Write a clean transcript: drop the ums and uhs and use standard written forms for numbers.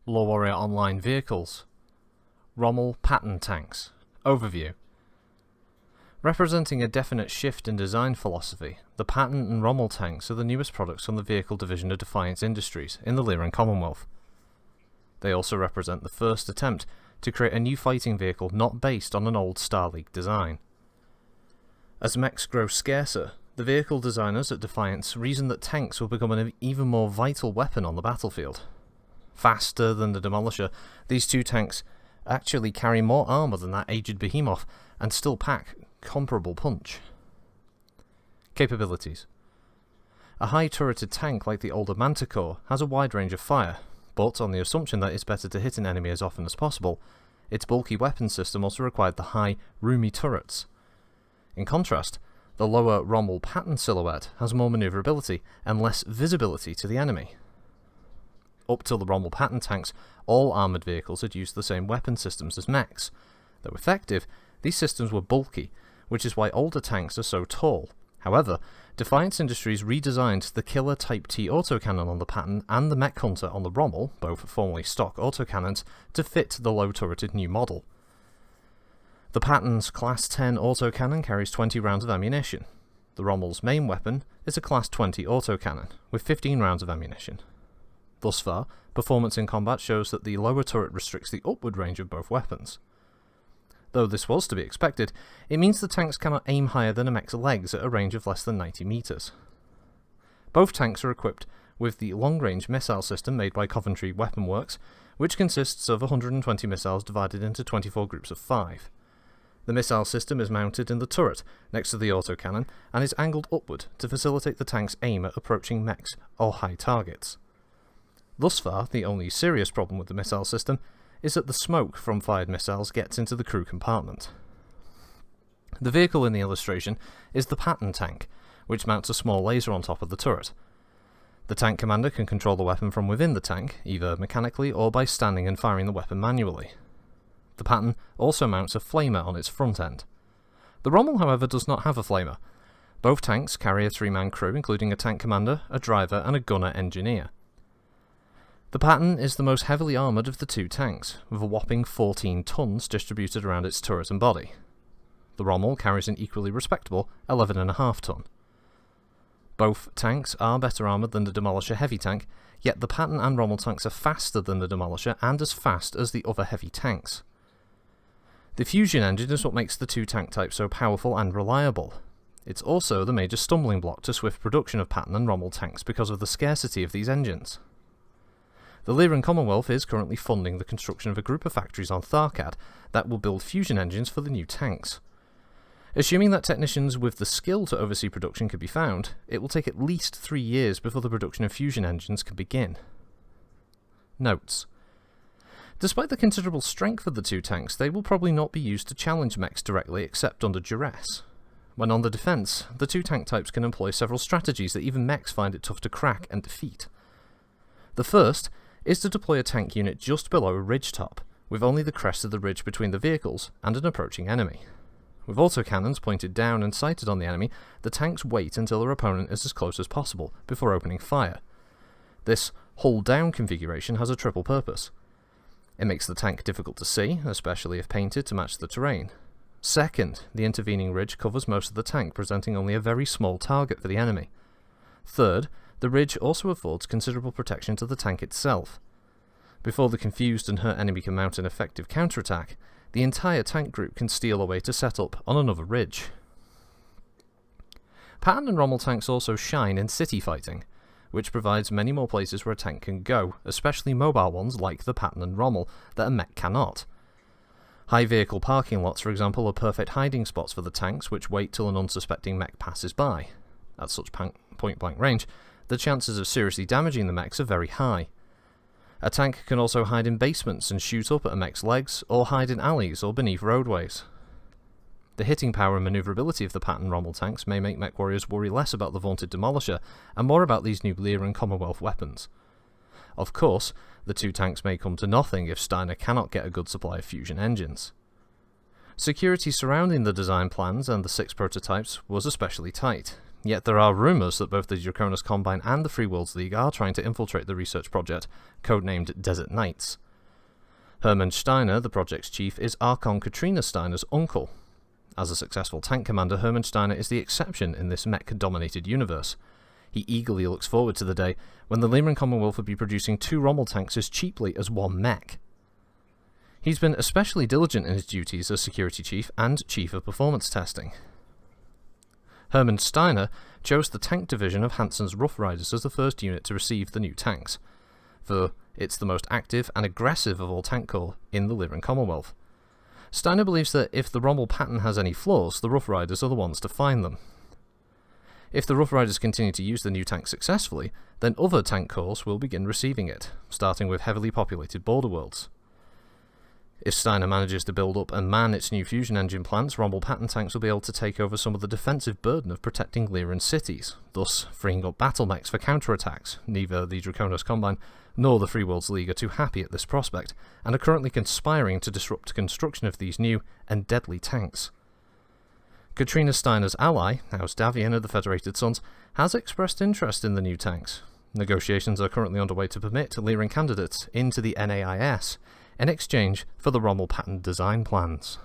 LoreWarrior Online Vehicles. Rommel Patton Tanks. Overview. Representing a definite shift in design philosophy, the Patton and Rommel tanks are the newest products from the vehicle division of Defiance Industries in the Lear and Commonwealth. They also represent the first attempt to create a new fighting vehicle not based on an old Star League design. As mechs grow scarcer, the vehicle designers at Defiance reason that tanks will become an even more vital weapon on the battlefield. Faster than the Demolisher, these two tanks actually carry more armour than that aged behemoth and still pack comparable punch. Capabilities. A high-turreted tank like the older Manticore has a wide range of fire, but on the assumption that it's better to hit an enemy as often as possible, its bulky weapon system also required the high, roomy turrets. In contrast, the lower Rommel Patton silhouette has more manoeuvrability and less visibility to the enemy. Up till the Rommel Patton tanks, all armoured vehicles had used the same weapon systems as mechs. Though effective, these systems were bulky, which is why older tanks are so tall. However, Defiance Industries redesigned the Killer Type T autocannon on the Patton and the Mech Hunter on the Rommel, both formerly stock autocannons, to fit the low-turreted new model. The Patton's Class 10 autocannon carries 20 rounds of ammunition. The Rommel's main weapon is a Class 20 autocannon, with 15 rounds of ammunition. Thus far, performance in combat shows that the lower turret restricts the upward range of both weapons. Though this was to be expected, it means the tanks cannot aim higher than a mech's legs at a range of less than 90 meters. Both tanks are equipped with the long-range missile system made by Coventry Weapon Works, which consists of 120 missiles divided into 24 groups of 5. The missile system is mounted in the turret next to the autocannon and is angled upward to facilitate the tank's aim at approaching mechs or high targets. Thus far, the only serious problem with the missile system is that the smoke from fired missiles gets into the crew compartment. The vehicle in the illustration is the Patton Tank, which mounts a small laser on top of the turret. The tank commander can control the weapon from within the tank, either mechanically or by standing and firing the weapon manually. The Patton also mounts a flamer on its front end. The Rommel, however, does not have a flamer. Both tanks carry a 3-man crew, including a tank commander, a driver, and a gunner engineer. The Patton is the most heavily armoured of the two tanks, with a whopping 14 tons distributed around its turret and body. The Rommel carries an equally respectable 11.5 ton. Both tanks are better armoured than the Demolisher heavy tank, yet the Patton and Rommel tanks are faster than the Demolisher and as fast as the other heavy tanks. The fusion engine is what makes the two tank types so powerful and reliable. It's also the major stumbling block to swift production of Patton and Rommel tanks because of the scarcity of these engines. The Lear and Commonwealth is currently funding the construction of a group of factories on Tharkad that will build fusion engines for the new tanks. Assuming that technicians with the skill to oversee production can be found, it will take at least 3 years before the production of fusion engines can begin. Notes. Despite the considerable strength of the two tanks, they will probably not be used to challenge mechs directly except under duress. When on the defence, the two tank types can employ several strategies that even mechs find it tough to crack and defeat. The first is to deploy a tank unit just below a ridge top, with only the crest of the ridge between the vehicles and an approaching enemy. With autocannons pointed down and sighted on the enemy, the tanks wait until their opponent is as close as possible before opening fire. This hull-down configuration has a triple purpose. It makes the tank difficult to see, especially if painted to match the terrain. Second, the intervening ridge covers most of the tank, presenting only a very small target for the enemy. Third, the ridge also affords considerable protection to the tank itself. Before the confused and hurt enemy can mount an effective counterattack, the entire tank group can steal away to set up on another ridge. Patton and Rommel tanks also shine in city fighting, which provides many more places where a tank can go, especially mobile ones like the Patton and Rommel that a mech cannot. High vehicle parking lots, for example, are perfect hiding spots for the tanks, which wait till an unsuspecting mech passes by. At such point-blank range, the chances of seriously damaging the mechs are very high. A tank can also hide in basements and shoot up at a mech's legs, or hide in alleys or beneath roadways. The hitting power and manoeuvrability of the Patton Rommel tanks may make mech warriors worry less about the vaunted Demolisher, and more about these new Lear and Commonwealth weapons. Of course, the two tanks may come to nothing if Steiner cannot get a good supply of fusion engines. Security surrounding the design plans and the 6 prototypes was especially tight. Yet there are rumours that both the Draconis Combine and the Free Worlds League are trying to infiltrate the research project, codenamed Desert Knights. Hermann Steiner, the project's chief, is Archon Katrina Steiner's uncle. As a successful tank commander, Hermann Steiner is the exception in this mech-dominated universe. He eagerly looks forward to the day when the Lyran Commonwealth will be producing 2 Rommel tanks as cheaply as 1 mech. He's been especially diligent in his duties as security chief and chief of performance testing. Hermann Steiner chose the tank division of Hansen's Rough Riders as the first unit to receive the new tanks, for it's the most active and aggressive of all tank corps in the Lyran Commonwealth. Steiner believes that if the Rommel pattern has any flaws, the Rough Riders are the ones to find them. If the Rough Riders continue to use the new tank successfully, then other tank corps will begin receiving it, starting with heavily populated border worlds. If Steiner manages to build up and man its new fusion engine plants, Rommel Patton tanks will be able to take over some of the defensive burden of protecting Lyran cities, thus freeing up battle mechs for counterattacks. Neither the Draconis Combine nor the Free Worlds League are too happy at this prospect, and are currently conspiring to disrupt construction of these new and deadly tanks. Katrina Steiner's ally, House Davian of the Federated Sons, has expressed interest in the new tanks. Negotiations are currently underway to permit Lyran candidates into the NAIS, in exchange for the Rommel pattern design plans.